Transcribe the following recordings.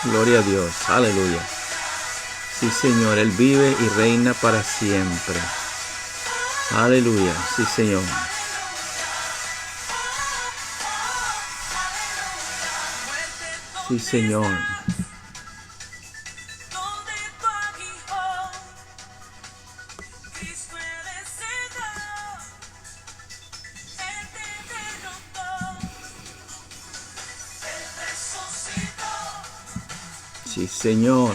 Gloria a Dios. Aleluya. Sí, Señor. Él vive y reina para siempre. Aleluya. Sí, Señor. Sí, Señor. Sí, Señor.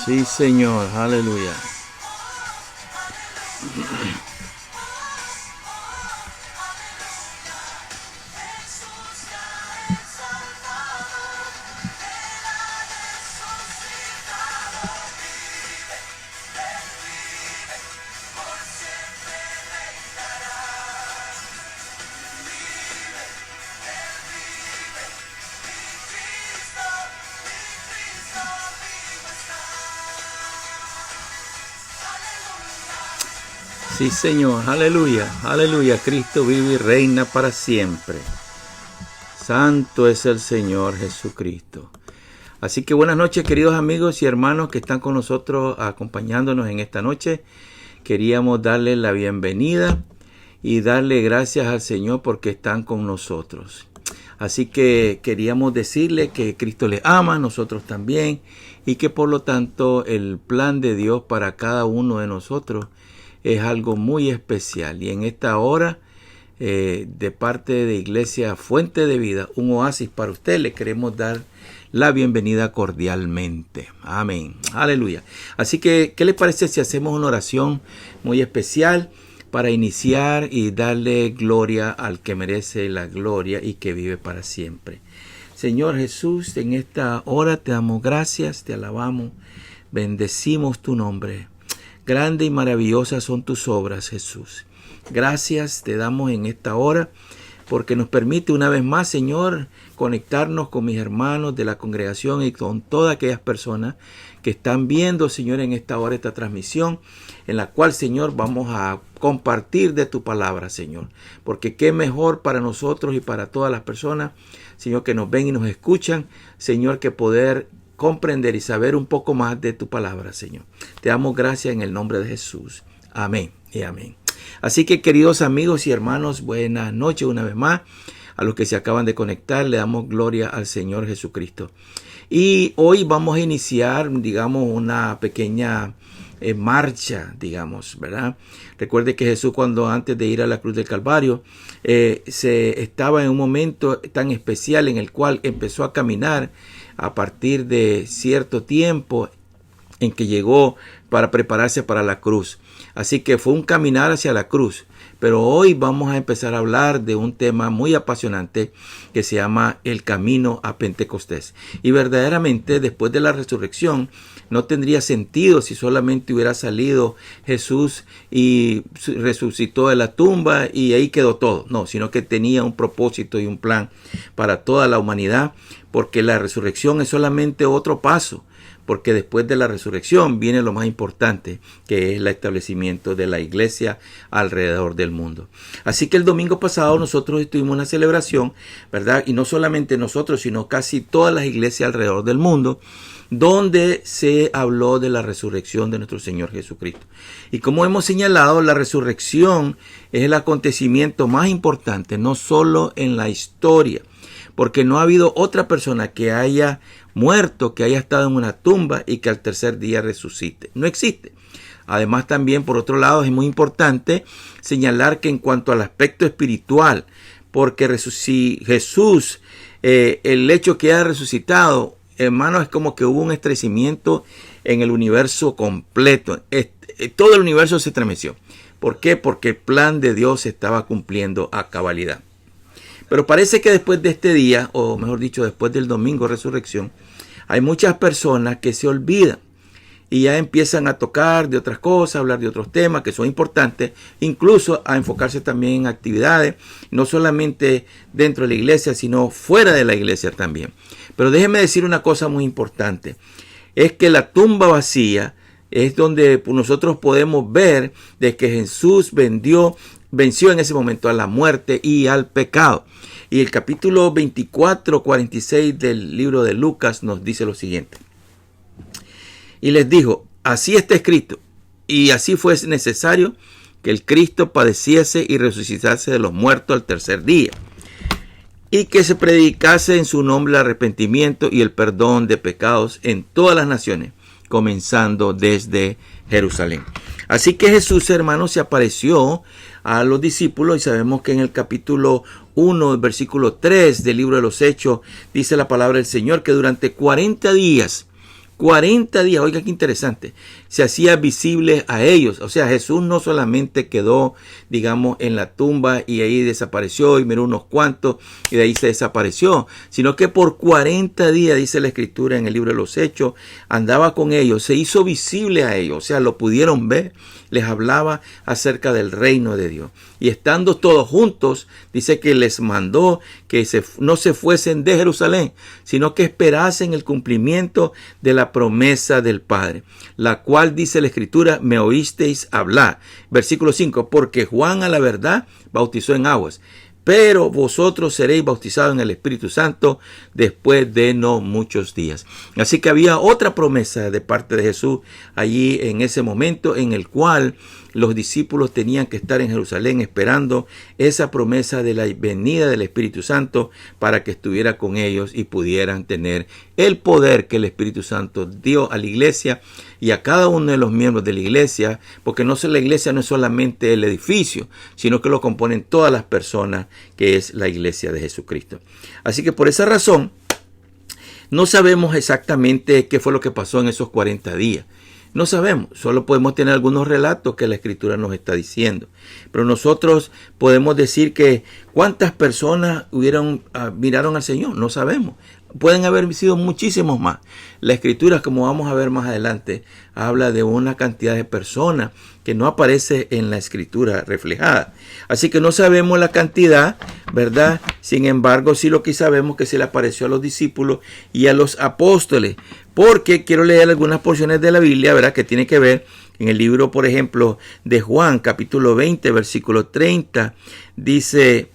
Sí, Señor. Aleluya. Sí, Señor. Aleluya. Aleluya. Cristo vive y reina para siempre. Santo es el Señor Jesucristo. Así que buenas noches, queridos amigos y hermanos que están con nosotros acompañándonos en esta noche. Queríamos darles la bienvenida y darle gracias al Señor porque están con nosotros. Así que queríamos decirles que Cristo les ama, nosotros también, y que por lo tanto el plan de Dios para cada uno de nosotros es algo muy especial. Y en esta hora, de parte de Iglesia Fuente de Vida, un oasis para usted, le queremos dar la bienvenida cordialmente. Amén. Aleluya. Así que, ¿qué les parece si hacemos una oración muy especial para iniciar y darle gloria al que merece la gloria y que vive para siempre? Señor Jesús, en esta hora te damos gracias, te alabamos, bendecimos tu nombre. Grande y maravillosas son tus obras, Jesús. Gracias te damos en esta hora porque nos permite una vez más, Señor, conectarnos con mis hermanos de la congregación y con todas aquellas personas que están viendo, Señor, en esta hora esta transmisión, en la cual, Señor, vamos a compartir de tu palabra, Señor. Porque qué mejor para nosotros y para todas las personas, Señor, que nos ven y nos escuchan, Señor, que poder comprender y saber un poco más de tu palabra, Señor. Te damos gracias en el nombre de Jesús. Amén y amén. Así que, queridos amigos y hermanos, buenas noches una vez más. A los que se acaban de conectar, le damos gloria al Señor Jesucristo. Y hoy vamos a iniciar, digamos, una pequeña marcha, digamos, ¿verdad? Recuerde que Jesús, cuando antes de ir a la cruz del Calvario, se estaba en un momento tan especial en el cual empezó a caminar a partir de cierto tiempo en que llegó para prepararse para la cruz. Así que fue un caminar hacia la cruz. Pero hoy vamos a empezar a hablar de un tema muy apasionante que se llama el camino a Pentecostés. Y verdaderamente después de la resurrección no tendría sentido si solamente hubiera salido Jesús y resucitó de la tumba y ahí quedó todo. No, sino que tenía un propósito y un plan para toda la humanidad, porque la resurrección es solamente otro paso. Porque después de la resurrección viene lo más importante, que es el establecimiento de la iglesia alrededor del mundo. Así que el domingo pasado nosotros tuvimos una celebración, ¿verdad? Y no solamente nosotros, sino casi todas las iglesias alrededor del mundo, donde se habló de la resurrección de nuestro Señor Jesucristo. Y como hemos señalado, la resurrección es el acontecimiento más importante, no solo en la historia, porque no ha habido otra persona que haya muerto, que haya estado en una tumba y que al tercer día resucite. No existe. Además, también, por otro lado, es muy importante señalar que en cuanto al aspecto espiritual, porque si Jesús, el hecho que haya resucitado, hermano, es como que hubo un estremecimiento en el universo completo. Todo el universo se estremeció. ¿Por qué? Porque el plan de Dios se estaba cumpliendo a cabalidad. Pero parece que después de este día, o mejor dicho, después del domingo de resurrección, hay muchas personas que se olvidan y ya empiezan a tocar de otras cosas, a hablar de otros temas que son importantes, incluso a enfocarse también en actividades, no solamente dentro de la iglesia, sino fuera de la iglesia también. Pero déjenme decir una cosa muy importante, es que la tumba vacía es donde nosotros podemos ver de que Jesús venció en ese momento a la muerte y al pecado. Y el capítulo 24, 46 del libro de Lucas nos dice lo siguiente. Y les dijo, así está escrito, y así fue necesario que el Cristo padeciese y resucitase de los muertos al tercer día, y que se predicase en su nombre el arrepentimiento y el perdón de pecados en todas las naciones, comenzando desde Jerusalén. Así que Jesús, hermanos, se apareció a los discípulos, y sabemos que en el capítulo 1, versículo 3 del libro de los Hechos, dice la palabra del Señor que durante 40 días, oiga qué interesante, se hacía visible a ellos. O sea, Jesús no solamente quedó, digamos, en la tumba y ahí desapareció y miró unos cuantos y de ahí se desapareció, sino que por 40 días, dice la Escritura en el libro de los Hechos, andaba con ellos, se hizo visible a ellos, o sea, lo pudieron ver, les hablaba acerca del reino de Dios. Y estando todos juntos, dice que les mandó que no se fuesen de Jerusalén, sino que esperasen el cumplimiento de la promesa del Padre, la cual, dice la Escritura, me oísteis hablar. Versículo 5, porque Juan a la verdad bautizó en aguas, pero vosotros seréis bautizados en el Espíritu Santo después de no muchos días. Así que había otra promesa de parte de Jesús allí en ese momento, en el cual los discípulos tenían que estar en Jerusalén esperando esa promesa de la venida del Espíritu Santo para que estuviera con ellos y pudieran tener el poder que el Espíritu Santo dio a la iglesia y a cada uno de los miembros de la iglesia, porque la iglesia no es solamente el edificio, sino que lo componen todas las personas, que es la iglesia de Jesucristo. Así que por esa razón, no sabemos exactamente qué fue lo que pasó en esos 40 días. No sabemos, solo podemos tener algunos relatos que la Escritura nos está diciendo. Pero nosotros podemos decir que cuántas personas miraron al Señor, no sabemos. Pueden haber sido muchísimos más. La Escritura, como vamos a ver más adelante, habla de una cantidad de personas que no aparece en la Escritura reflejada. Así que no sabemos la cantidad, ¿verdad? Sin embargo, sí lo que sabemos que se le apareció a los discípulos y a los apóstoles. Porque quiero leer algunas porciones de la Biblia, ¿verdad? Que tiene que ver en el libro, por ejemplo, de Juan, capítulo 20, versículo 30. Dice,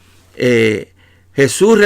Jesús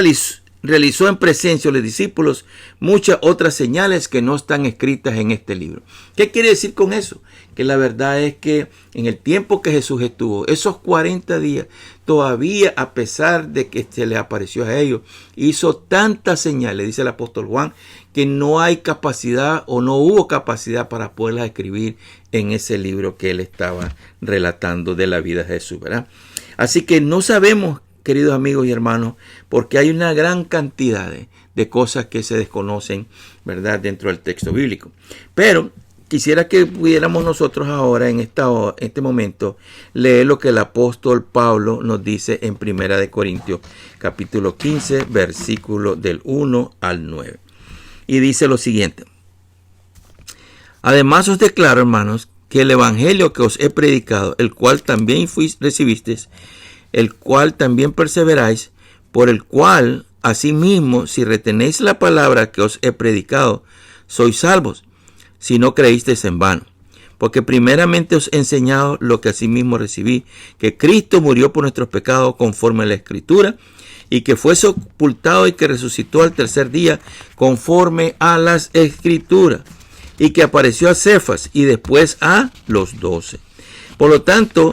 realizó en presencia de los discípulos muchas otras señales que no están escritas en este libro. ¿Qué quiere decir con eso? Que la verdad es que en el tiempo que Jesús estuvo, esos 40 días, todavía a pesar de que se les apareció a ellos, hizo tantas señales, dice el apóstol Juan, que no hay capacidad o no hubo capacidad para poderlas escribir en ese libro que él estaba relatando de la vida de Jesús, ¿verdad? Así que no sabemos, queridos amigos y hermanos, porque hay una gran cantidad de cosas que se desconocen, ¿verdad?, dentro del texto bíblico. Pero quisiera que pudiéramos nosotros ahora, en este momento, leer lo que el apóstol Pablo nos dice en 1 Corintios, capítulo 15, versículo del 1 al 9. Y dice lo siguiente: además os declaro, hermanos, que el evangelio que os he predicado, el cual también recibisteis, el cual también perseveráis, por el cual, asimismo, si retenéis la palabra que os he predicado, sois salvos, si no creísteis en vano. Porque primeramente os he enseñado lo que asimismo recibí, que Cristo murió por nuestros pecados conforme a la Escritura, y que fue sepultado y que resucitó al tercer día conforme a las Escrituras, y que apareció a Cefas y después a los 12. Por lo tanto,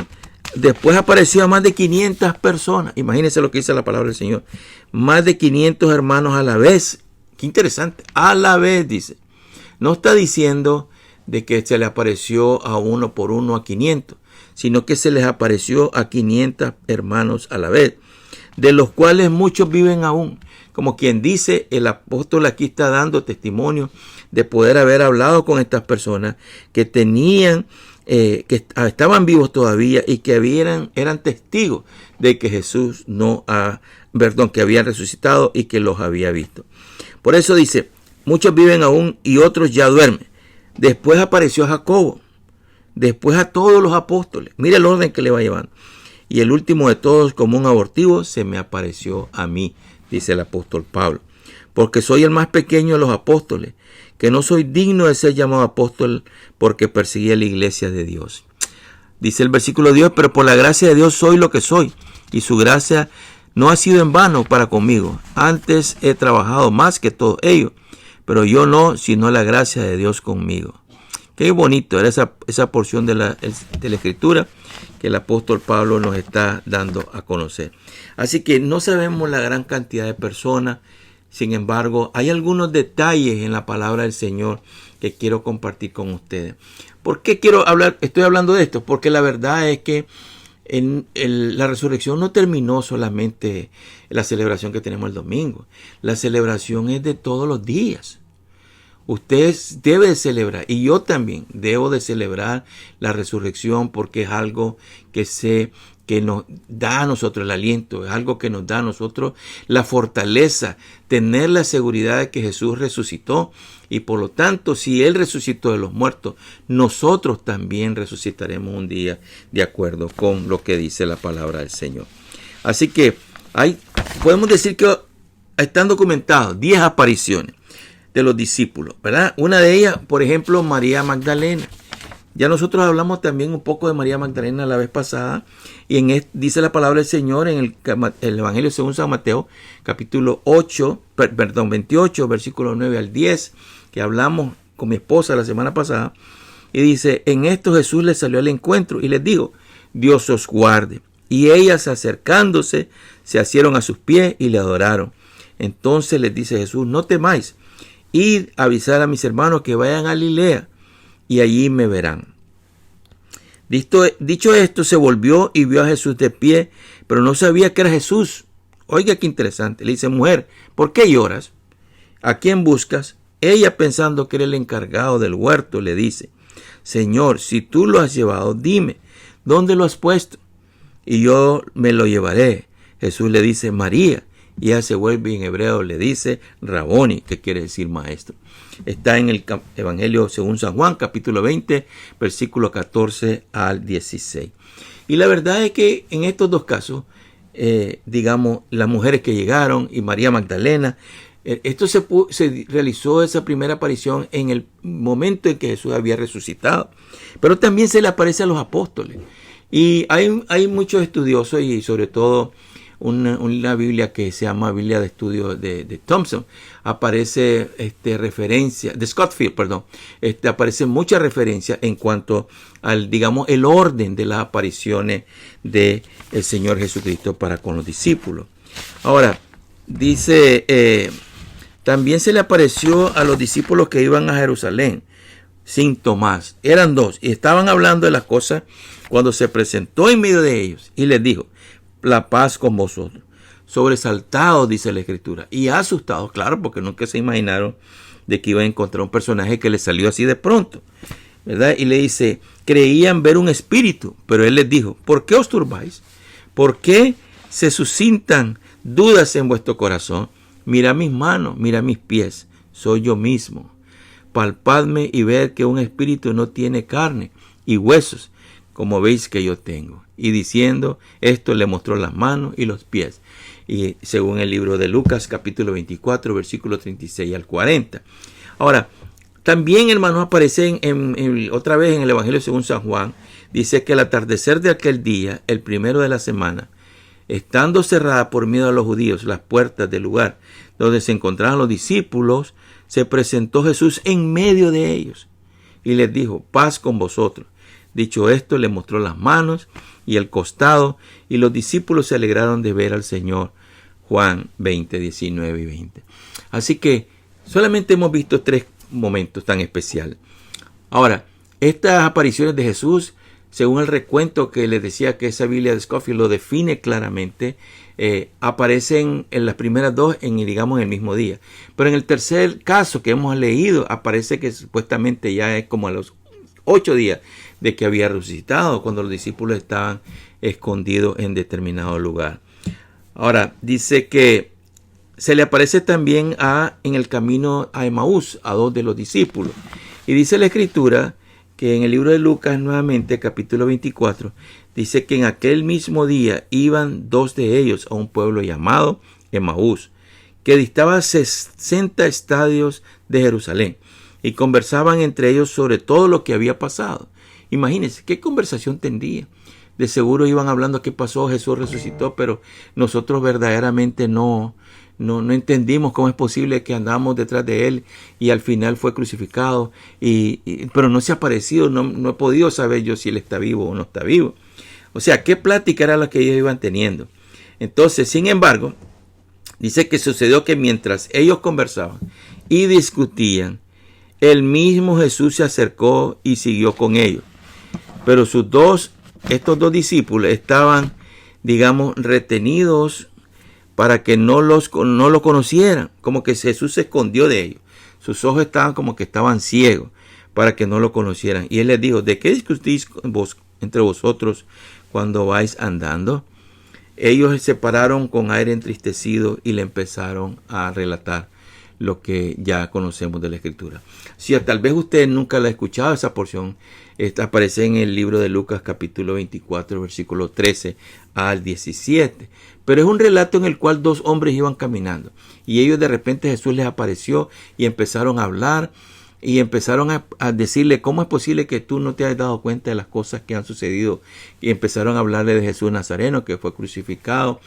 después apareció a más de 500 personas. Imagínense lo que dice la palabra del Señor. Más de 500 hermanos a la vez. Qué interesante. A la vez, dice. No está diciendo de que se le apareció a uno por uno a 500, sino que se les apareció a 500 hermanos a la vez, de los cuales muchos viven aún. Como quien dice, el apóstol aquí está dando testimonio de poder haber hablado con estas personas que tenían, que estaban vivos todavía y que eran testigos de que Jesús que habían resucitado y que los había visto. Por eso dice, muchos viven aún y otros ya duermen. Después apareció a Jacobo, después a todos los apóstoles. Mira el orden que le va llevando. Y el último de todos, como un abortivo, se me apareció a mí, dice el apóstol Pablo. Porque soy el más pequeño de los apóstoles, que no soy digno de ser llamado apóstol porque perseguía la iglesia de Dios. Dice el versículo 10, pero por la gracia de Dios soy lo que soy, y su gracia no ha sido en vano para conmigo. Antes he trabajado más que todos ellos, pero yo no, sino la gracia de Dios conmigo. Qué bonito era esa porción de la escritura que el apóstol Pablo nos está dando a conocer. Así que no sabemos la gran cantidad de personas. Sin embargo, hay algunos detalles en la palabra del Señor que quiero compartir con ustedes. ¿Por qué estoy hablando de esto? Porque la verdad es que la resurrección no terminó solamente en la celebración que tenemos el domingo. La celebración es de todos los días. Usted debe de celebrar, y yo también debo de celebrar la resurrección, porque es algo que nos da a nosotros el aliento, es algo que nos da a nosotros la fortaleza, tener la seguridad de que Jesús resucitó, y por lo tanto, si Él resucitó de los muertos, nosotros también resucitaremos un día de acuerdo con lo que dice la palabra del Señor. Así que podemos decir que están documentados 10 apariciones de los discípulos, ¿verdad? Una de ellas, por ejemplo, María Magdalena. Ya nosotros hablamos también un poco de María Magdalena la vez pasada, y dice la palabra del Señor en el Evangelio según San Mateo, capítulo 28, versículos 9 al 10, que hablamos con mi esposa la semana pasada, y dice, en esto Jesús les salió al encuentro y les dijo, Dios os guarde. Y ellas, acercándose, se asieron a sus pies y le adoraron. Entonces les dice Jesús, no temáis, id a avisar a mis hermanos que vayan a Galilea, y allí me verán. Dicho esto, se volvió y vio a Jesús de pie, pero no sabía que era Jesús. Oiga qué interesante. Le dice, mujer, ¿por qué lloras? ¿A quién buscas? Ella, pensando que era el encargado del huerto, le dice, Señor, si tú lo has llevado, dime, ¿dónde lo has puesto? Y yo me lo llevaré. Jesús le dice, María. Y ella se vuelve, y en hebreo le dice Raboni, que quiere decir maestro. Está en el Evangelio según San Juan, capítulo 20, versículo 14 al 16. Y la verdad es que en estos dos casos, digamos, las mujeres que llegaron y María Magdalena, esto se realizó esa primera aparición en el momento en que Jesús había resucitado. Pero también se le aparece a los apóstoles. Y hay muchos estudiosos, y sobre todo una Biblia que se llama Biblia de Estudio de Thompson, aparece referencia, de Scottfield, perdón, aparece mucha referencia en cuanto al, digamos, el orden de las apariciones del Señor Jesucristo para con los discípulos. Ahora, dice, también se le apareció a los discípulos que iban a Jerusalén, sin Tomás, eran dos, y estaban hablando de las cosas cuando se presentó en medio de ellos, y les dijo, la paz con vosotros. Sobresaltados, dice la Escritura, y asustados, claro, porque nunca se imaginaron de que iban a encontrar un personaje que les salió así de pronto, ¿verdad? Y le dice, creían ver un espíritu, pero él les dijo, ¿por qué os turbáis? ¿Por qué se suscitan dudas en vuestro corazón? Mira mis manos, mira mis pies, soy yo mismo. Palpadme y ver que un espíritu no tiene carne y huesos, como veis que yo tengo. Y diciendo esto, le mostró las manos y los pies. Y según el libro de Lucas, capítulo 24, versículo 36 al 40. Ahora, también, hermanos, aparece otra vez en el Evangelio según San Juan. Dice que al atardecer de aquel día, el primero de la semana, estando cerrada por miedo a los judíos las puertas del lugar donde se encontraban los discípulos, se presentó Jesús en medio de ellos y les dijo, paz con vosotros. Dicho esto, le mostró las manos y el costado, y los discípulos se alegraron de ver al Señor. Juan 20, 19 y 20. Así que solamente hemos visto 3 momentos tan especiales. Ahora, estas apariciones de Jesús, según el recuento que les decía que esa Biblia de Scofield lo define claramente, aparecen en las primeras 2 digamos, en el mismo día. Pero en el tercer caso que hemos leído, aparece que supuestamente ya es como a los 8 días de que había resucitado, cuando los discípulos estaban escondidos en determinado lugar. Ahora, dice que se le aparece también en el camino a Emaús, a 2 de los discípulos. Y dice la Escritura que en el libro de Lucas, nuevamente, capítulo 24, dice que en aquel mismo día iban 2 de ellos a un pueblo llamado Emaús, que distaba 60 estadios de Jerusalén. y conversaban entre ellos sobre todo lo que había pasado. Imagínense, ¿qué conversación tendría? De seguro iban hablando qué pasó, Jesús resucitó, pero nosotros verdaderamente no entendimos cómo es posible que andamos detrás de Él y al final fue crucificado, pero no se ha aparecido, no he podido saber yo si Él está vivo o no está vivo. O sea, ¿qué plática era la que ellos iban teniendo? Entonces, sin embargo, dice que sucedió que mientras ellos conversaban y discutían, el mismo Jesús se acercó y siguió con ellos. Pero estos dos discípulos estaban, digamos, retenidos para que no lo conocieran, como que Jesús se escondió de ellos. Sus ojos estaban como que estaban ciegos para que no lo conocieran. Y Él les dijo, ¿de qué discutís entre vosotros cuando vais andando? Ellos se pararon con aire entristecido y le empezaron a relatar lo que ya conocemos de la Escritura. Si tal vez usted nunca la ha escuchado, esa porción aparece en el libro de Lucas capítulo 24, versículo 13 al 17. Pero es un relato en el cual dos hombres iban caminando y ellos de repente Jesús les apareció y empezaron a hablar y empezaron a decirle, ¿cómo es posible que tú no te hayas dado cuenta de las cosas que han sucedido? Y empezaron a hablarle de Jesús Nazareno, que fue crucificado,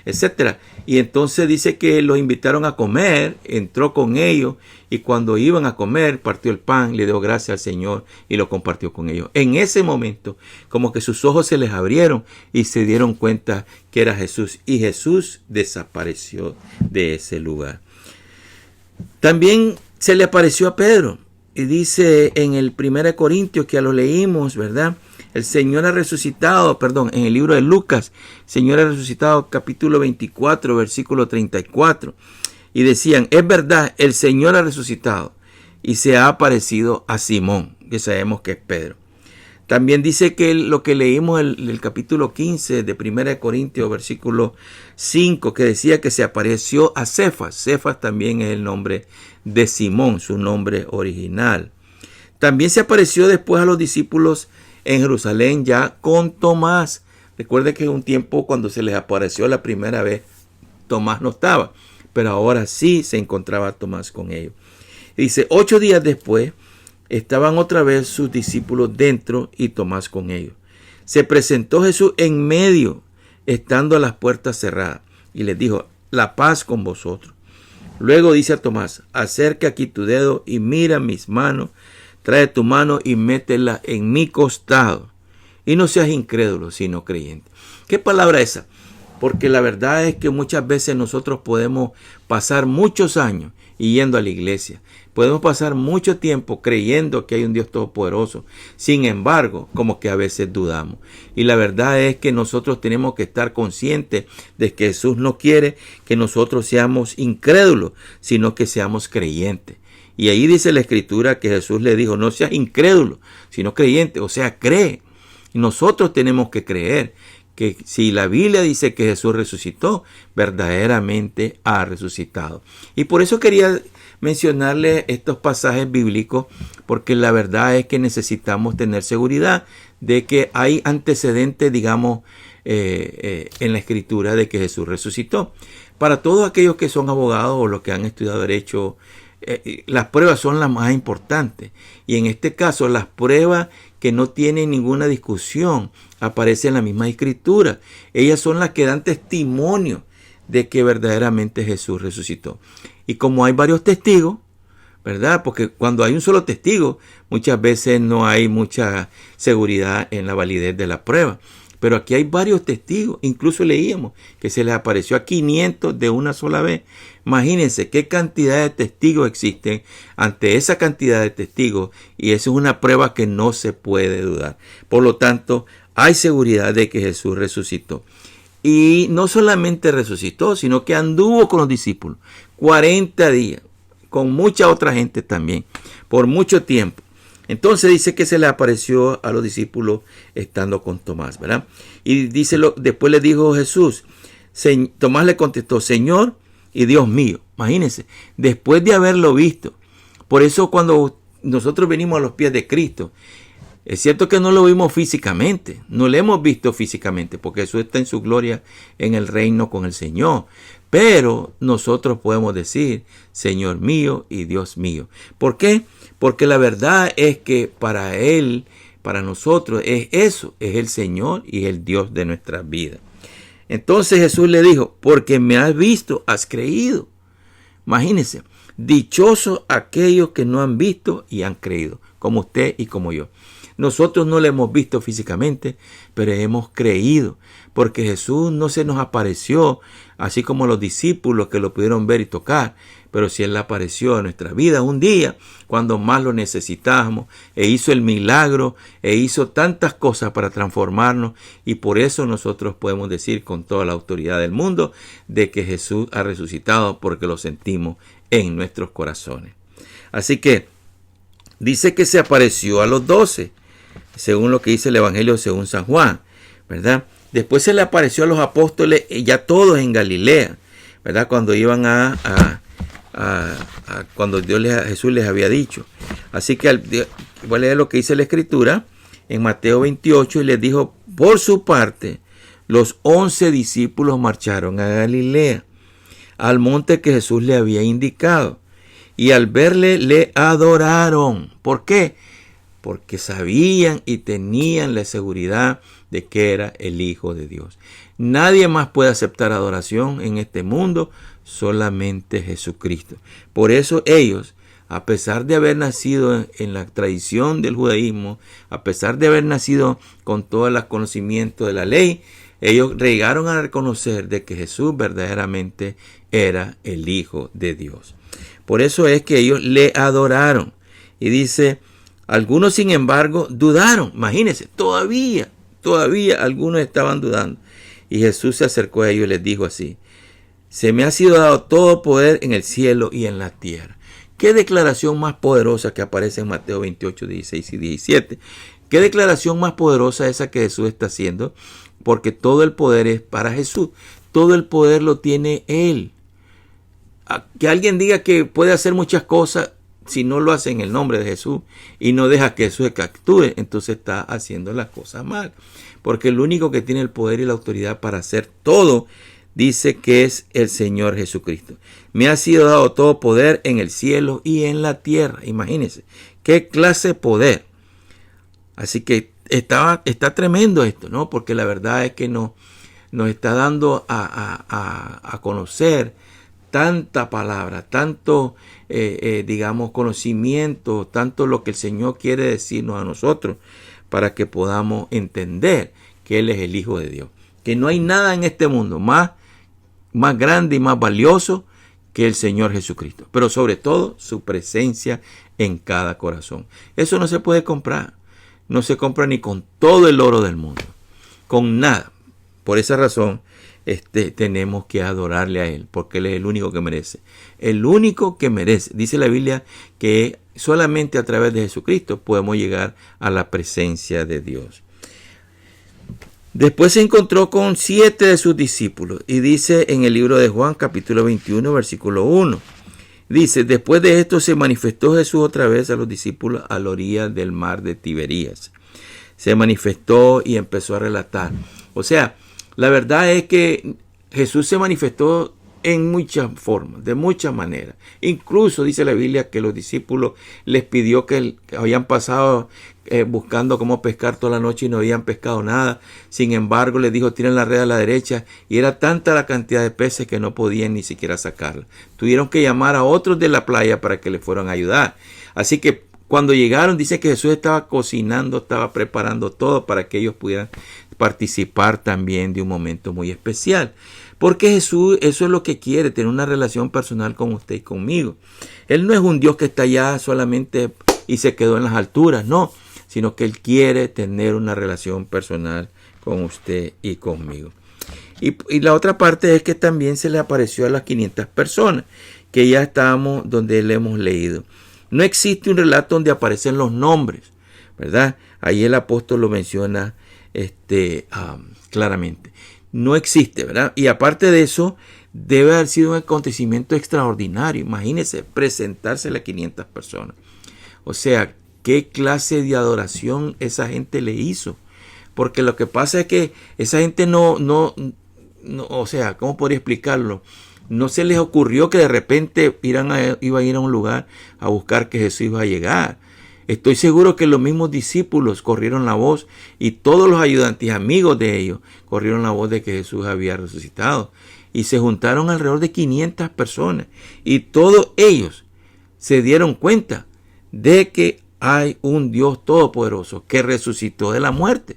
etcétera. Y entonces dice que los invitaron a comer, entró con ellos y cuando iban a comer partió el pan, le dio gracias al Señor y lo compartió con ellos. En ese momento como que sus ojos se les abrieron y se dieron cuenta que era Jesús y Jesús desapareció de ese lugar. También se le apareció a Pedro y dice en el 1 Corintios que ya lo leímos, ¿verdad? El Señor ha resucitado, en el libro de Lucas, el Señor ha resucitado, capítulo 24, versículo 34. Y decían, es verdad, el Señor ha resucitado y se ha aparecido a Simón, que sabemos que es Pedro. También dice que lo que leímos en el capítulo 15 de 1 Corintios, versículo 5, que decía que se apareció a Cefas. Cefas también es el nombre de Simón, su nombre original. También se apareció después a los discípulos en Jerusalén ya con Tomás. Recuerde que en un tiempo cuando se les apareció la primera vez, Tomás no estaba, pero ahora sí se encontraba Tomás con ellos. Dice, 8 días después, estaban otra vez sus discípulos dentro y Tomás con ellos. Se presentó Jesús en medio, estando las puertas cerradas, y les dijo, la paz con vosotros. Luego dice a Tomás, acerca aquí tu dedo y mira mis manos, trae tu mano y métela en mi costado. Y no seas incrédulo, sino creyente. ¿Qué palabra es esa? Porque la verdad es que muchas veces nosotros podemos pasar muchos años yendo a la iglesia. Podemos pasar mucho tiempo creyendo que hay un Dios todopoderoso. Sin embargo, como que a veces dudamos. Y la verdad es que nosotros tenemos que estar conscientes de que Jesús no quiere que nosotros seamos incrédulos, sino que seamos creyentes. Y ahí dice la Escritura que Jesús le dijo, no seas incrédulo, sino creyente, o sea, cree. Y nosotros tenemos que creer que si la Biblia dice que Jesús resucitó, verdaderamente ha resucitado. Y por eso quería mencionarle estos pasajes bíblicos, porque la verdad es que necesitamos tener seguridad de que hay antecedentes, digamos, en la Escritura de que Jesús resucitó. Para todos aquellos que son abogados o los que han estudiado derecho, las pruebas son las más importantes. Y en este caso, las pruebas que no tienen ninguna discusión aparecen en la misma Escritura. Ellas son las que dan testimonio de que verdaderamente Jesús resucitó. Y como hay varios testigos, ¿verdad? Porque cuando hay un solo testigo, muchas veces no hay mucha seguridad en la validez de la prueba. Pero aquí hay varios testigos. Incluso leíamos que se les apareció a 500 de una sola vez. Imagínense qué cantidad de testigos existen ante esa cantidad de testigos. Y eso es una prueba que no se puede dudar. Por lo tanto, hay seguridad de que Jesús resucitó. Y no solamente resucitó, sino que anduvo con los discípulos 40 días. Con mucha otra gente también. Por mucho tiempo. Entonces dice que se le apareció a los discípulos estando con Tomás, ¿verdad? Y dice, después le dijo Jesús, Tomás le contestó, Señor y Dios mío. Imagínense, después de haberlo visto. Por eso cuando nosotros venimos a los pies de Cristo, es cierto que no lo vimos físicamente, no lo hemos visto físicamente, porque Jesús está en su gloria en el reino con el Señor. Pero nosotros podemos decir, Señor mío y Dios mío. ¿Por qué? Porque la verdad es que para Él, para nosotros, es eso, es el Señor y el Dios de nuestras vidas. Entonces Jesús le dijo, porque me has visto, has creído. Imagínense, dichosos aquellos que no han visto y han creído, como usted y como yo. Nosotros no le hemos visto físicamente, pero hemos creído, porque Jesús no se nos apareció, así como los discípulos que lo pudieron ver y tocar, pero sí Él apareció en nuestra vida un día, cuando más lo necesitábamos, e hizo el milagro, e hizo tantas cosas para transformarnos, y por eso nosotros podemos decir con toda la autoridad del mundo, de que Jesús ha resucitado, porque lo sentimos en nuestros corazones. Así que, dice que se apareció a los 12, según lo que dice el Evangelio según San Juan, ¿verdad? Después se le apareció a los apóstoles, ya todos en Galilea, ¿verdad? Cuando iban cuando Jesús les había dicho. Así que voy a leer lo que dice la Escritura en Mateo 28, y les dijo, por su parte, los 11 discípulos marcharon a Galilea, al monte que Jesús le había indicado, y al verle le adoraron. ¿Por qué? Porque sabían y tenían la seguridad de que era el Hijo de Dios. Nadie más puede aceptar adoración en este mundo, solamente Jesucristo. Por eso ellos, a pesar de haber nacido en la tradición del judaísmo, a pesar de haber nacido con todo el conocimiento de la ley, ellos llegaron a reconocer de que Jesús verdaderamente era el Hijo de Dios. Por eso es que ellos le adoraron. Y dice, algunos sin embargo dudaron. Imagínense, todavía algunos estaban dudando. Y Jesús se acercó a ellos y les dijo así, se me ha sido dado todo poder en el cielo y en la tierra. Qué declaración más poderosa que aparece en Mateo 28, 16 y 17. Qué declaración más poderosa esa que Jesús está haciendo, porque todo el poder es para Jesús. Todo el poder lo tiene Él. Que alguien diga que puede hacer muchas cosas, si no lo hace en el nombre de Jesús y no deja que Jesús actúe, entonces está haciendo las cosas mal. Porque el único que tiene el poder y la autoridad para hacer todo, dice que es el Señor Jesucristo. Me ha sido dado todo poder en el cielo y en la tierra. Imagínense, qué clase de poder. Así que está tremendo esto, ¿no? Porque la verdad es que nos está dando a conocer tanta palabra, tanto, conocimiento, tanto lo que el Señor quiere decirnos a nosotros para que podamos entender que Él es el Hijo de Dios. Que no hay nada en este mundo más grande y más valioso que el Señor Jesucristo. Pero sobre todo su presencia en cada corazón. Eso no se puede comprar. No se compra ni con todo el oro del mundo. Con nada. Por esa razón tenemos que adorarle a Él, porque Él es el único que merece. El único que merece. Dice la Biblia que solamente a través de Jesucristo podemos llegar a la presencia de Dios. Después se encontró con 7 de sus discípulos y dice en el libro de Juan capítulo 21 versículo 1. Dice, después de esto se manifestó Jesús otra vez a los discípulos a la orilla del mar de Tiberías. Se manifestó y empezó a relatar. O sea, la verdad es que Jesús se manifestó en muchas formas, de muchas maneras. Incluso dice la Biblia que los discípulos les pidió que habían pasado buscando cómo pescar toda la noche y no habían pescado nada. Sin embargo, les dijo, tiren la red a la derecha, y era tanta la cantidad de peces que no podían ni siquiera sacarla. Tuvieron que llamar a otros de la playa para que les fueran a ayudar. Así que cuando llegaron, dice que Jesús estaba cocinando, estaba preparando todo para que ellos pudieran participar también de un momento muy especial. Porque Jesús, eso es lo que quiere, tener una relación personal con usted y conmigo. Él no es un Dios que está allá solamente y se quedó en las alturas, no, sino que Él quiere tener una relación personal con usted y conmigo. Y la otra parte es que también se le apareció a las 500 personas, que ya estábamos donde le hemos leído. No existe un relato donde aparecen los nombres, ¿verdad? Ahí el apóstol lo menciona claramente. No existe, ¿verdad? Y aparte de eso, debe haber sido un acontecimiento extraordinario. Imagínense, presentarse a las 500 personas. O sea, ¿qué clase de adoración esa gente le hizo? Porque lo que pasa es que esa gente no, o sea, ¿cómo podría explicarlo? no se les ocurrió que de repente iba a ir a un lugar a buscar que Jesús iba a llegar. Estoy seguro que los mismos discípulos corrieron la voz y todos los ayudantes y amigos de ellos corrieron la voz de que Jesús había resucitado. Y se juntaron alrededor de 500 personas y todos ellos se dieron cuenta de que hay un Dios todopoderoso que resucitó de la muerte,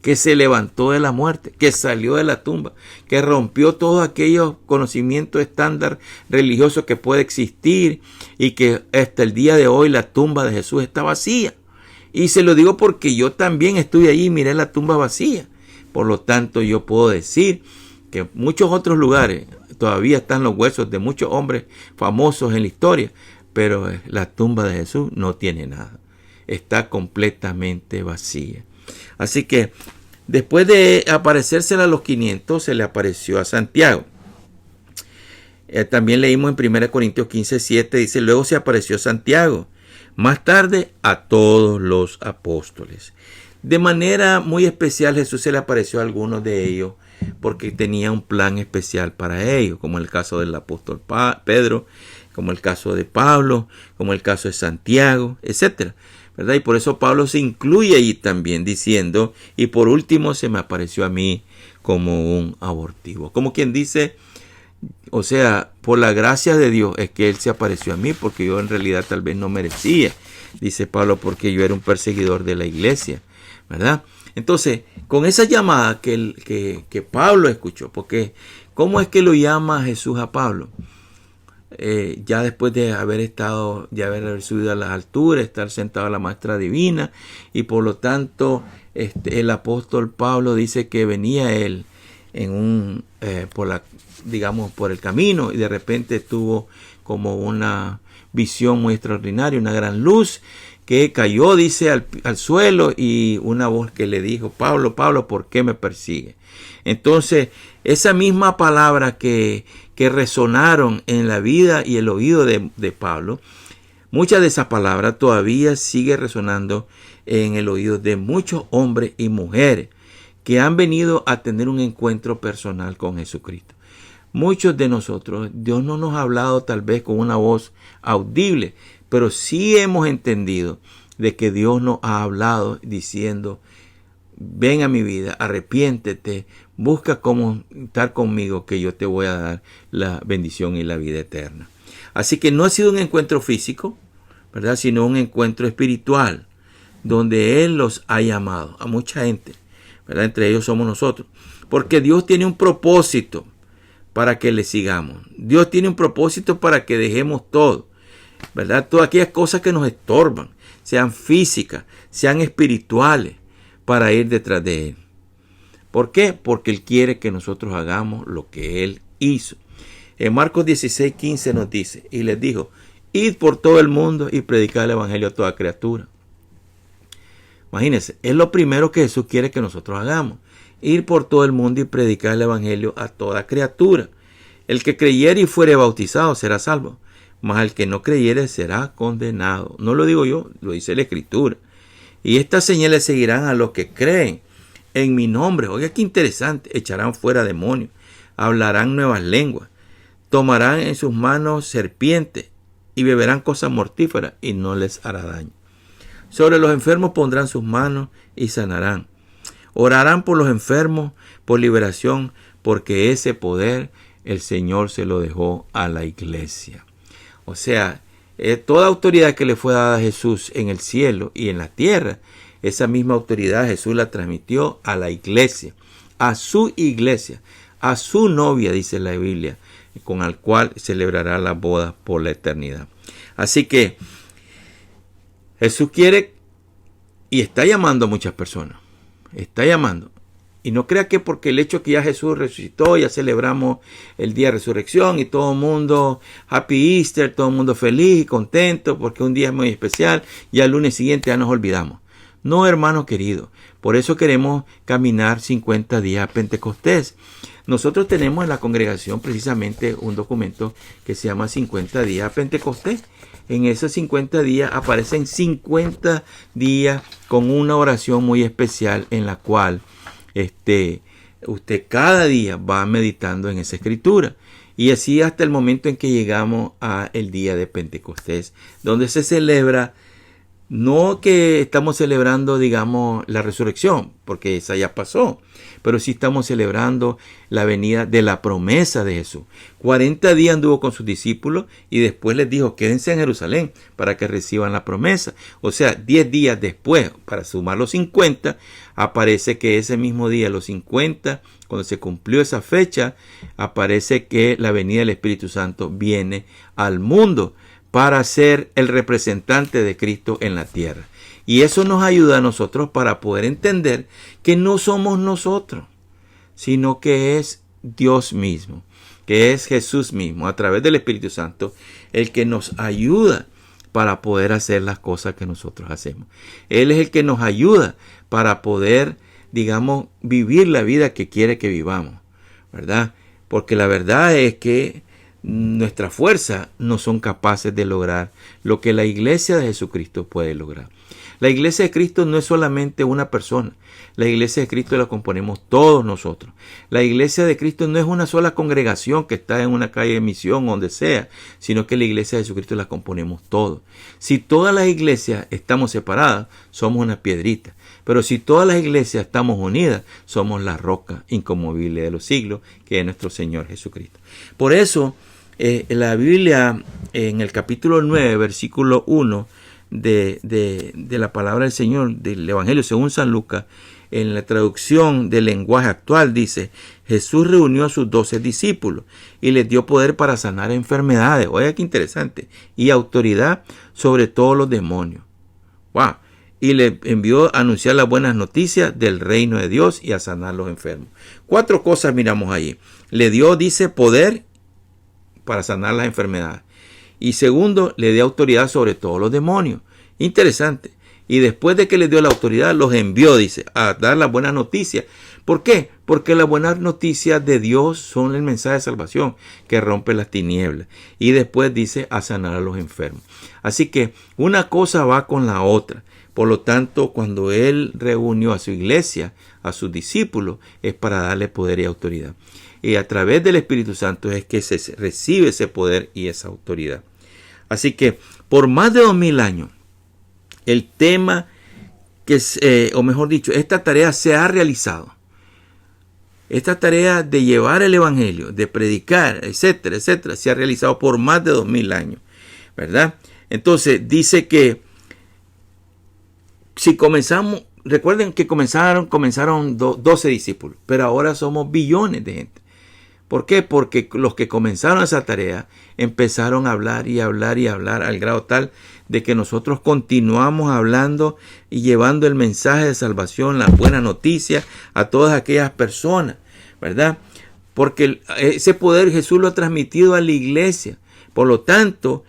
que se levantó de la muerte, que salió de la tumba, que rompió todos aquellos conocimientos estándar religiosos que puede existir y que hasta el día de hoy la tumba de Jesús está vacía. Y se lo digo porque yo también estuve allí y miré la tumba vacía. Por lo tanto, yo puedo decir que en muchos otros lugares todavía están los huesos de muchos hombres famosos en la historia, pero la tumba de Jesús no tiene nada. Está completamente vacía. Así que después de aparecérsela a los 500, se le apareció a Santiago. También leímos en 1 Corintios 15:7, dice, luego se apareció Santiago, más tarde a todos los apóstoles. De manera muy especial Jesús se le apareció a algunos de ellos porque tenía un plan especial para ellos, como el caso del apóstol Pedro, como el caso de Pablo, como el caso de Santiago, etcétera, ¿verdad? Y por eso Pablo se incluye ahí también diciendo, y por último se me apareció a mí como un abortivo. Como quien dice, o sea, por la gracia de Dios es que Él se apareció a mí, porque yo en realidad tal vez no merecía, dice Pablo, porque yo era un perseguidor de la iglesia, ¿verdad? Entonces, con esa llamada que Pablo escuchó, porque ¿cómo es que lo llama Jesús a Pablo? Ya después de haber subido a las alturas, estar sentado a la maestra divina, y por lo tanto el apóstol Pablo dice que venía él en por el camino, y de repente tuvo como una visión muy extraordinaria, una gran luz que cayó, dice, al suelo, y una voz que le dijo, Pablo, Pablo, ¿por qué me persigue? Entonces, esa misma palabra que resonaron en la vida y el oído de Pablo, muchas de esas palabras todavía sigue resonando en el oído de muchos hombres y mujeres que han venido a tener un encuentro personal con Jesucristo. Muchos de nosotros, Dios no nos ha hablado tal vez con una voz audible, pero sí hemos entendido de que Dios nos ha hablado diciendo, ven a mi vida, arrepiéntete, busca cómo estar conmigo, que yo te voy a dar la bendición y la vida eterna. Así que no ha sido un encuentro físico, ¿verdad?, sino un encuentro espiritual, donde Él los ha llamado a mucha gente, ¿verdad? Entre ellos somos nosotros, porque Dios tiene un propósito para que le sigamos. Dios tiene un propósito para que dejemos todo, ¿verdad? Todas aquellas cosas que nos estorban, sean físicas, sean espirituales, para ir detrás de Él. ¿Por qué? Porque Él quiere que nosotros hagamos lo que Él hizo. En Marcos 16:15 nos dice, y les dijo, id por todo el mundo y predicad el evangelio a toda criatura. Imagínense, es lo primero que Jesús quiere que nosotros hagamos. Ir por todo el mundo y predicar el evangelio a toda criatura. El que creyere y fuere bautizado será salvo, mas el que no creyere será condenado. No lo digo yo, lo dice la Escritura. Y estas señales seguirán a los que creen en mi nombre. Oiga, qué interesante. Echarán fuera demonios, hablarán nuevas lenguas, tomarán en sus manos serpientes y beberán cosas mortíferas y no les hará daño. Sobre los enfermos pondrán sus manos y sanarán. Orarán por los enfermos, por liberación, porque ese poder el Señor se lo dejó a la iglesia. O sea, toda autoridad que le fue dada a Jesús en el cielo y en la tierra, esa misma autoridad Jesús la transmitió a la iglesia, a su iglesia, a su novia, dice la Biblia, con el cual celebrará la boda por la eternidad. Así que Jesús quiere y está llamando a muchas personas. Está llamando. Y no crea que porque el hecho que ya Jesús resucitó, ya celebramos el día de resurrección y todo el mundo, Happy Easter, todo el mundo feliz y contento porque un día es muy especial, ya el lunes siguiente ya nos olvidamos. No, hermano querido, por eso queremos caminar 50 días a Pentecostés. Nosotros tenemos en la congregación precisamente un documento que se llama 50 días a Pentecostés. En esos 50 días aparecen 50 días con una oración muy especial en la cual usted cada día va meditando en esa escritura. Y así hasta el momento en que llegamos a el día de Pentecostés, donde se celebra, no que estamos celebrando, digamos, la resurrección, porque esa ya pasó, pero sí estamos celebrando la venida de la promesa de Jesús. 40 días anduvo con sus discípulos y después les dijo, quédense en Jerusalén para que reciban la promesa. O sea, 10 días después, para sumar los 50, aparece que ese mismo día, los 50, cuando se cumplió esa fecha, aparece que la venida del Espíritu Santo viene al mundo para ser el representante de Cristo en la tierra. Y eso nos ayuda a nosotros para poder entender que no somos nosotros, sino que es Dios mismo, que es Jesús mismo, a través del Espíritu Santo, el que nos ayuda para poder hacer las cosas que nosotros hacemos. Él es el que nos ayuda para poder, digamos, vivir la vida que quiere que vivamos, ¿verdad? Porque la verdad es que nuestra fuerza no son capaces de lograr lo que la iglesia de Jesucristo puede lograr. La iglesia de Cristo no es solamente una persona. La iglesia de Cristo la componemos todos nosotros. La iglesia de Cristo no es una sola congregación que está en una calle de misión o donde sea, sino que la iglesia de Jesucristo la componemos todos. Si todas las iglesias estamos separadas, somos una piedrita. Pero si todas las iglesias estamos unidas, somos la roca inconmovible de los siglos, que es nuestro Señor Jesucristo. Por eso, la Biblia, en el capítulo 9, versículo 1 de la palabra del Señor, del Evangelio según San Lucas, en la traducción del lenguaje actual, dice, Jesús reunió a sus 12 discípulos y les dio poder para sanar enfermedades. Oiga, qué interesante. Y autoridad sobre todos los demonios. ¡Wow! Y le envió a anunciar las buenas noticias del reino de Dios y a sanar los enfermos. 4 cosas miramos ahí. Le dio, dice, poder para sanar las enfermedades. Y segundo, le dio autoridad sobre todos los demonios. Interesante. Y después de que les dio la autoridad, los envió, dice, a dar las buenas noticias. ¿Por qué? Porque las buenas noticias de Dios son el mensaje de salvación que rompe las tinieblas. Y después dice, a sanar a los enfermos. Así que una cosa va con la otra. Por lo tanto, cuando Él reunió a su iglesia, a sus discípulos, es para darle poder y autoridad. Y a través del Espíritu Santo es que se recibe ese poder y esa autoridad. Así que por más de 2000 años, el tema o mejor dicho, esta tarea se ha realizado. Esta tarea de llevar el Evangelio, de predicar, etcétera, etcétera, se ha realizado por más de 2000 años, ¿verdad? Entonces dice que si comenzamos, recuerden que comenzaron 12 discípulos, pero ahora somos billones de gente. ¿Por qué? Porque los que comenzaron esa tarea empezaron a hablar y hablar y hablar al grado tal de que nosotros continuamos hablando y llevando el mensaje de salvación, la buena noticia a todas aquellas personas, ¿verdad? Porque ese poder Jesús lo ha transmitido a la iglesia. Por lo tanto,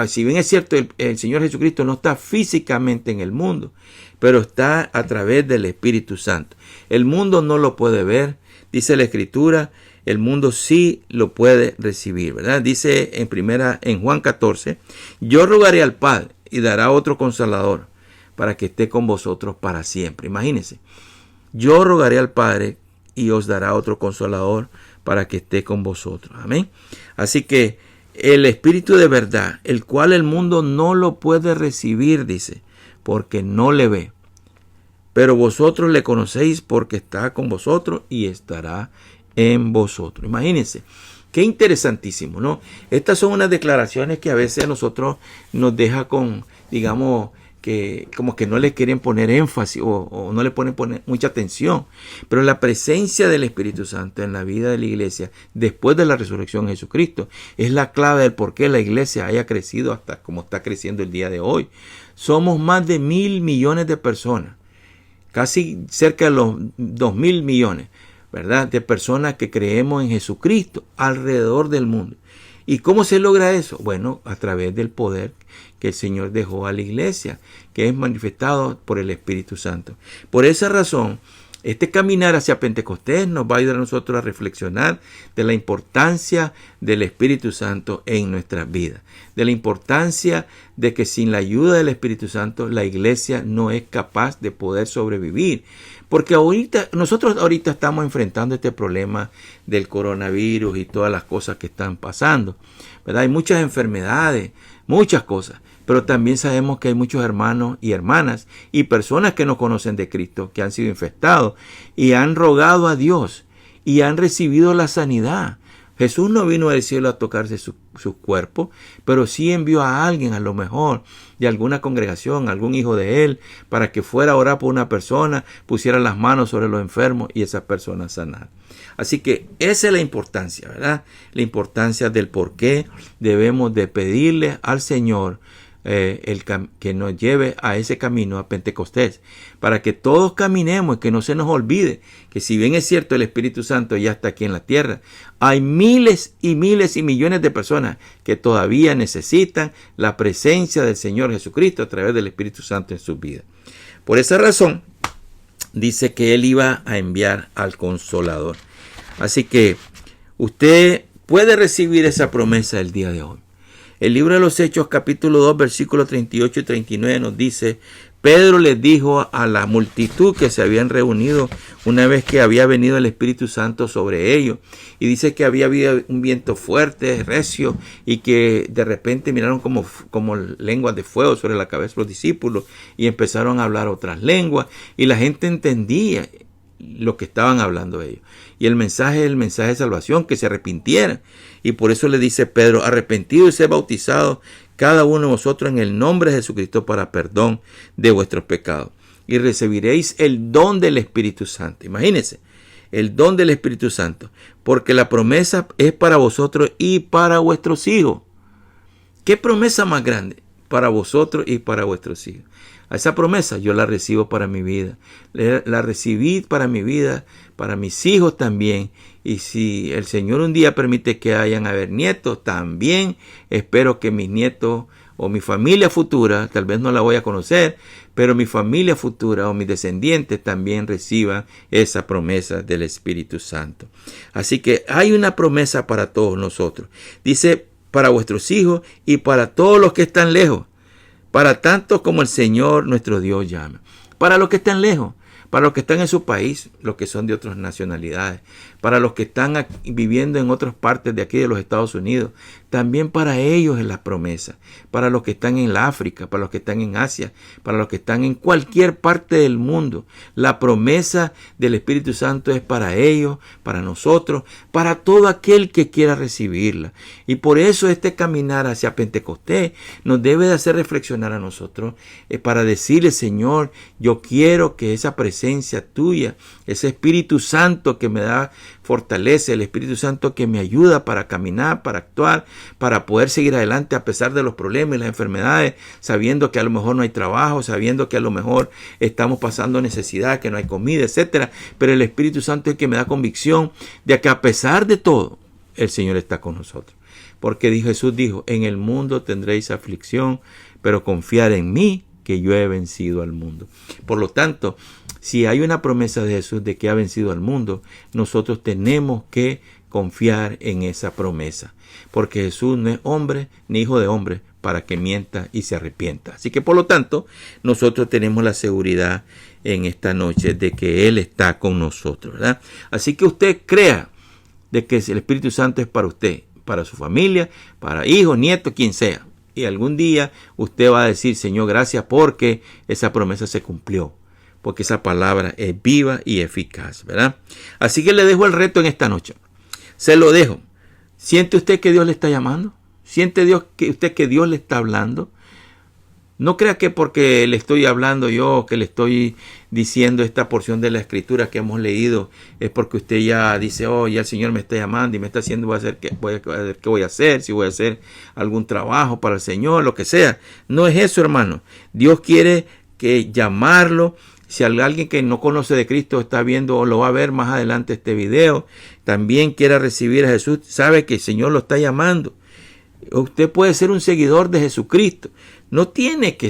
si bien es cierto, el Señor Jesucristo no está físicamente en el mundo, pero está a través del Espíritu Santo. El mundo no lo puede ver, dice la Escritura, el mundo sí lo puede recibir, ¿verdad? Dice en Juan 14, yo rogaré al Padre y dará otro consolador para que esté con vosotros para siempre. Imagínense, yo rogaré al Padre y os dará otro consolador para que esté con vosotros. Amén. Así que el Espíritu de verdad, el cual el mundo no lo puede recibir, dice, porque no le ve. Pero vosotros le conocéis porque está con vosotros y estará en vosotros. Imagínense, qué interesantísimo, ¿no? Estas son unas declaraciones que a veces a nosotros nos deja con, digamos, que como que no le quieren poner énfasis o no le ponen mucha atención. Pero la presencia del Espíritu Santo en la vida de la iglesia después de la resurrección de Jesucristo es la clave del por qué la iglesia haya crecido hasta como está creciendo el día de hoy. Somos más de 1.000 millones de personas, casi cerca de los 2.000 millones, ¿verdad?, de personas que creemos en Jesucristo alrededor del mundo. ¿Y cómo se logra eso? Bueno, a través del poder que el Señor dejó a la iglesia, que es manifestado por el Espíritu Santo. Por esa razón, Este caminar hacia Pentecostés nos va a ayudar a nosotros a reflexionar de la importancia del Espíritu Santo en nuestras vidas, de la importancia de que sin la ayuda del Espíritu Santo la iglesia no es capaz de poder sobrevivir. Porque nosotros ahorita estamos enfrentando este problema del coronavirus y todas las cosas que están pasando, ¿verdad? Hay muchas enfermedades, muchas cosas. Pero también sabemos que hay muchos hermanos y hermanas y personas que no conocen de Cristo, que han sido infectados y han rogado a Dios y han recibido la sanidad. Jesús no vino del cielo a tocarse su cuerpo, pero sí envió a alguien, a lo mejor, de alguna congregación, algún hijo de él, para que fuera a orar por una persona, pusiera las manos sobre los enfermos y esas personas sanar. Así que esa es la importancia, ¿verdad? La importancia del por qué debemos de pedirle al Señor que nos lleve a ese camino, a Pentecostés, para que todos caminemos y que no se nos olvide que si bien es cierto el Espíritu Santo ya está aquí en la tierra, hay miles y millones de personas que todavía necesitan la presencia del Señor Jesucristo a través del Espíritu Santo en sus vidas. Por esa razón, dice que Él iba a enviar al Consolador. Así que usted puede recibir esa promesa el día de hoy. El libro de los Hechos, capítulo 2, versículos 38 y 39 nos dice: Pedro les dijo a la multitud que se habían reunido una vez que había venido el Espíritu Santo sobre ellos. Y dice que había habido un viento fuerte, recio, y que de repente miraron como lenguas de fuego sobre la cabeza de los discípulos y empezaron a hablar otras lenguas. Y la gente entendía lo que estaban hablando ellos. Y el mensaje es el mensaje de salvación, que se arrepintieran. Y por eso le dice Pedro: arrepentidos y sed bautizados cada uno de vosotros en el nombre de Jesucristo para perdón de vuestros pecados. Y recibiréis el don del Espíritu Santo. Imagínense, el don del Espíritu Santo. Porque la promesa es para vosotros y para vuestros hijos. ¿Qué promesa más grande? Para vosotros y para vuestros hijos. A esa promesa yo la recibo para mi vida. La recibí para mi vida, para mis hijos también. Y si el Señor un día permite que hayan haber nietos, también espero que mis nietos o mi familia futura, tal vez no la voy a conocer, pero mi familia futura o mis descendientes también reciban esa promesa del Espíritu Santo. Así que hay una promesa para todos nosotros. Dice: para vuestros hijos y para todos los que están lejos, para tantos como el Señor nuestro Dios llama. Para los que están lejos, para los que están en su país, los que son de otras nacionalidades, para los que están viviendo en otras partes de aquí de los Estados Unidos, también para ellos es la promesa. Para los que están en la África, para los que están en Asia, para los que están en cualquier parte del mundo, la promesa del Espíritu Santo es para ellos, para nosotros, para todo aquel que quiera recibirla. Y por eso este caminar hacia Pentecostés nos debe de hacer reflexionar a nosotros, para decirle: Señor, yo quiero que esa presencia tuya, ese Espíritu Santo que me da fortalece, el Espíritu Santo que me ayuda para caminar, para actuar, para poder seguir adelante a pesar de los problemas y las enfermedades, sabiendo que a lo mejor no hay trabajo, sabiendo que a lo mejor estamos pasando necesidad, que no hay comida, etcétera. Pero el Espíritu Santo es el que me da convicción de que a pesar de todo, el Señor está con nosotros. Porque Jesús dijo: en el mundo tendréis aflicción, pero confiad en mí, que yo he vencido al mundo. Por lo tanto, si hay una promesa de Jesús de que ha vencido al mundo, nosotros tenemos que confiar en esa promesa. Porque Jesús no es hombre ni hijo de hombre para que mienta y se arrepienta. Así que por lo tanto, nosotros tenemos la seguridad en esta noche de que Él está con nosotros, ¿verdad? Así que usted crea de que el Espíritu Santo es para usted, para su familia, para hijos, nietos, quien sea. Y algún día usted va a decir: Señor, gracias porque esa promesa se cumplió. Porque esa palabra es viva y eficaz, ¿verdad? Así que le dejo el reto en esta noche. Se lo dejo. ¿Siente usted que Dios le está llamando? ¿Siente usted que Dios le está hablando? No crea que porque le estoy hablando yo, que le estoy diciendo esta porción de la Escritura que hemos leído, es porque usted ya dice: oh, ya el Señor me está llamando y me está haciendo, qué voy a hacer, si voy a hacer algún trabajo para el Señor, lo que sea. No es eso, hermano. Dios quiere que llamarlo. Si alguien que no conoce de Cristo está viendo o lo va a ver más adelante este video, también quiera recibir a Jesús, sabe que el Señor lo está llamando. Usted puede ser un seguidor de Jesucristo. No tiene que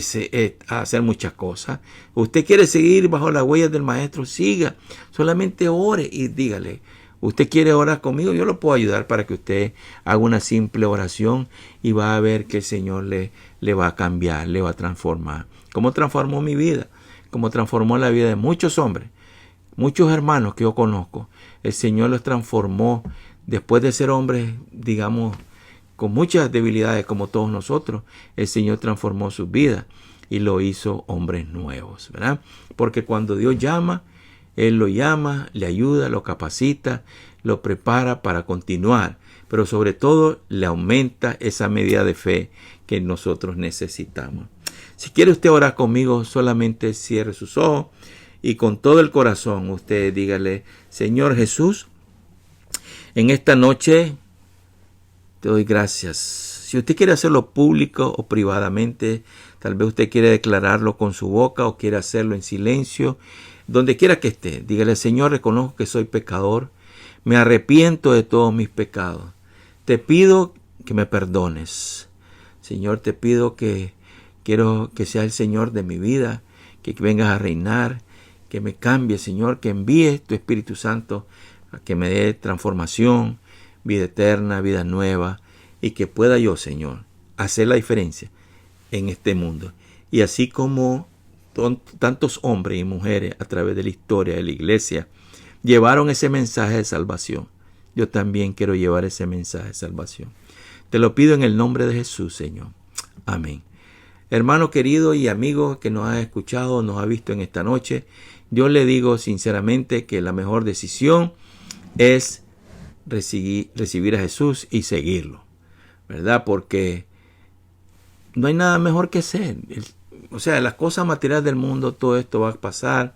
hacer muchas cosas. Usted quiere seguir bajo las huellas del Maestro, siga. Solamente ore y dígale, usted quiere orar conmigo, yo lo puedo ayudar para que usted haga una simple oración y va a ver que el Señor le va a cambiar, le va a transformar. ¿Cómo transformó mi vida? ¿Cómo transformó la vida de muchos hombres? Muchos hermanos que yo conozco, el Señor los transformó después de ser hombres, digamos, con muchas debilidades como todos nosotros. El Señor transformó sus vidas y lo hizo hombres nuevos, ¿verdad? Porque cuando Dios llama, Él lo llama, le ayuda, lo capacita, lo prepara para continuar, pero sobre todo le aumenta esa medida de fe que nosotros necesitamos. Si quiere usted orar conmigo, solamente cierre sus ojos y con todo el corazón usted dígale, Señor Jesús, en esta noche te doy gracias. Si usted quiere hacerlo público o privadamente, tal vez usted quiere declararlo con su boca o quiere hacerlo en silencio, donde quiera que esté, dígale, Señor, reconozco que soy pecador, me arrepiento de todos mis pecados. Te pido que me perdones. Señor, te pido que quiero que seas el Señor de mi vida, que vengas a reinar, que me cambie, Señor, que envíes tu Espíritu Santo a que me dé transformación, vida eterna, vida nueva, y que pueda yo, Señor, hacer la diferencia en este mundo. Y así como tantos hombres y mujeres a través de la historia de la iglesia llevaron ese mensaje de salvación, yo también quiero llevar ese mensaje de salvación. Te lo pido en el nombre de Jesús, Señor. Amén. Hermano querido y amigo que nos ha escuchado, nos ha visto en esta noche, yo le digo sinceramente que la mejor decisión es recibir a Jesús y seguirlo, ¿verdad? Porque no hay nada mejor que hacer. O sea, las cosas materiales del mundo, todo esto va a pasar.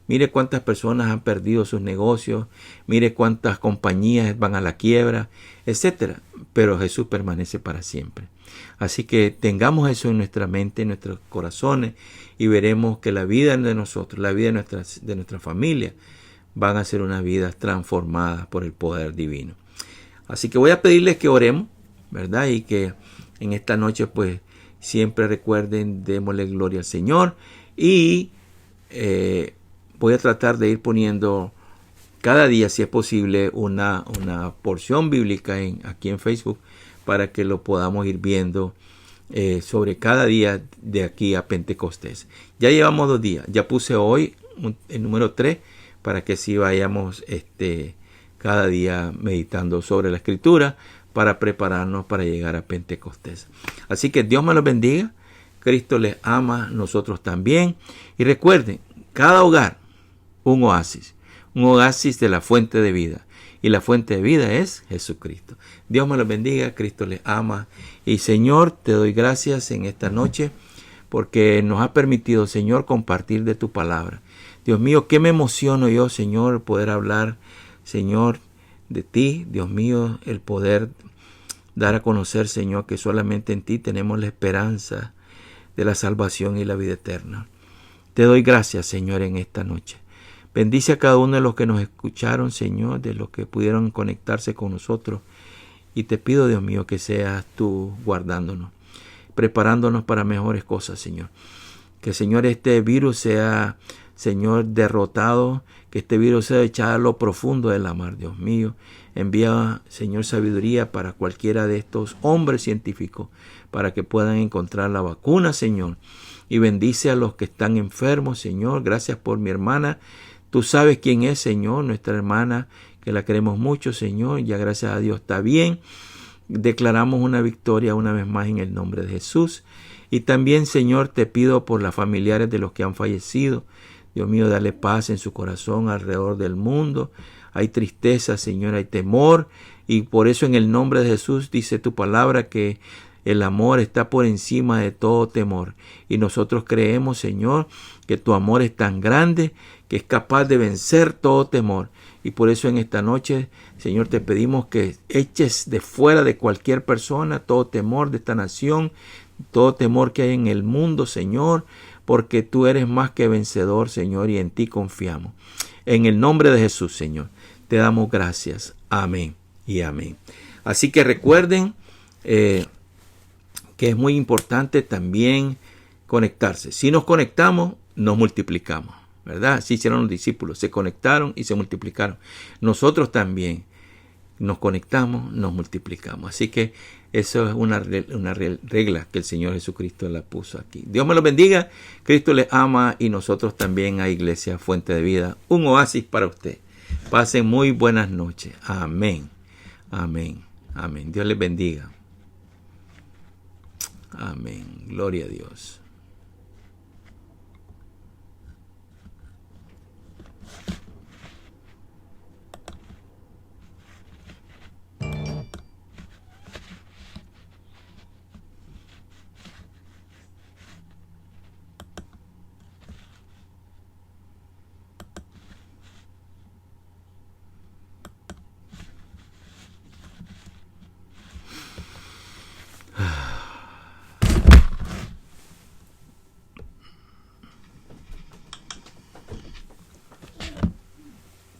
Mire cuántas personas han perdido sus negocios, mire cuántas compañías van a la quiebra, etcétera. Pero Jesús permanece para siempre. Así que tengamos eso en nuestra mente, en nuestros corazones, y veremos que la vida de nosotros, la vida de nuestra familia, van a ser unas vidas transformadas por el poder divino. Así que voy a pedirles que oremos, ¿verdad? Y que en esta noche, pues, siempre recuerden, démosle gloria al Señor. Y voy a tratar de ir poniendo cada día, si es posible, una porción bíblica aquí en Facebook para que lo podamos ir viendo sobre cada día de aquí a Pentecostés. Ya llevamos 2 días. Ya puse hoy el número 3 para que así vayamos cada día meditando sobre la Escritura para prepararnos para llegar a Pentecostés. Así que Dios me los bendiga. Cristo les ama, nosotros también. Y recuerden, cada hogar, un oasis de la fuente de vida. Y la fuente de vida es Jesucristo. Dios me los bendiga, Cristo les ama. Y Señor, te doy gracias en esta noche porque nos ha permitido, Señor, compartir de tu palabra. Dios mío, qué me emociono yo, Señor, poder hablar, Señor, de ti. Dios mío, el poder dar a conocer, Señor, que solamente en ti tenemos la esperanza de la salvación y la vida eterna. Te doy gracias, Señor, en esta noche. Bendice a cada uno de los que nos escucharon, Señor, de los que pudieron conectarse con nosotros. Y te pido, Dios mío, que seas tú guardándonos, preparándonos para mejores cosas, Señor. Que, Señor, este virus sea, Señor, derrotado, que este virus sea echado a lo profundo de la mar, Dios mío. Envía, Señor, sabiduría para cualquiera de estos hombres científicos, para que puedan encontrar la vacuna, Señor. Y bendice a los que están enfermos, Señor. Gracias por mi hermana. Tú sabes quién es, Señor, nuestra hermana, que la queremos mucho, Señor. Ya gracias a Dios está bien. Declaramos una victoria una vez más en el nombre de Jesús. Y también, Señor, te pido por las familiares de los que han fallecido. Dios mío, dale paz en su corazón alrededor del mundo. Hay tristeza, Señor, hay temor. Y por eso en el nombre de Jesús dice tu palabra que el amor está por encima de todo temor. Y nosotros creemos, Señor, que tu amor es tan grande que es capaz de vencer todo temor. Y por eso en esta noche, Señor, te pedimos que eches de fuera de cualquier persona todo temor de esta nación, todo temor que hay en el mundo, Señor, porque tú eres más que vencedor, Señor, y en ti confiamos. En el nombre de Jesús, Señor, te damos gracias. Amén y amén. Así que recuerden que es muy importante también conectarse. Si nos conectamos, nos multiplicamos, ¿verdad? Así hicieron los discípulos, se conectaron y se multiplicaron. Nosotros también nos conectamos, nos multiplicamos. Así que eso es una regla que el Señor Jesucristo la puso aquí. Dios me los bendiga, Cristo les ama y nosotros también a Iglesia Fuente de Vida, un oasis para usted. Pasen muy buenas noches. Amén. Amén. Amén. Dios les bendiga. Amén. Gloria a Dios.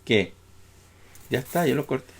¿Qué? Ya está, yo lo corté.